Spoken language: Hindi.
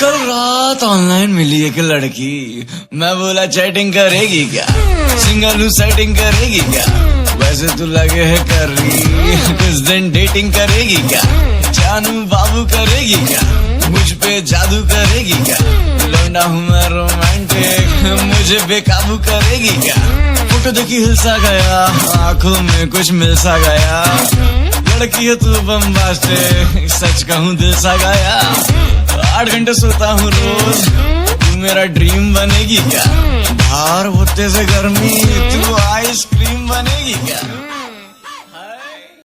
कल रात ऑनलाइन मिली एक लड़की, मैं बोला चैटिंग करेगी क्या, सिंगल हूँ सेटिंग करेगी क्या, वैसे तो लगे है कर रही, कुछ दिन डेटिंग करेगी क्या, जानू बाबू करेगी क्या, मुझ पे जादू करेगी क्या, लौंडा हूँ मैं रोमांटिक, मुझे बेकाबू करेगी क्या, फोटो देखी हिल सा गया, आंखों में कुछ मिल सा गया, लड़की है तू बम्बास्टिक, सच कहूँ दिल सा गया, 8 घंटे सोता हूँ रोज, तू मेरा ड्रीम बनेगी क्या, बाहर होते से गर्मी, तू आइसक्रीम बनेगी क्या।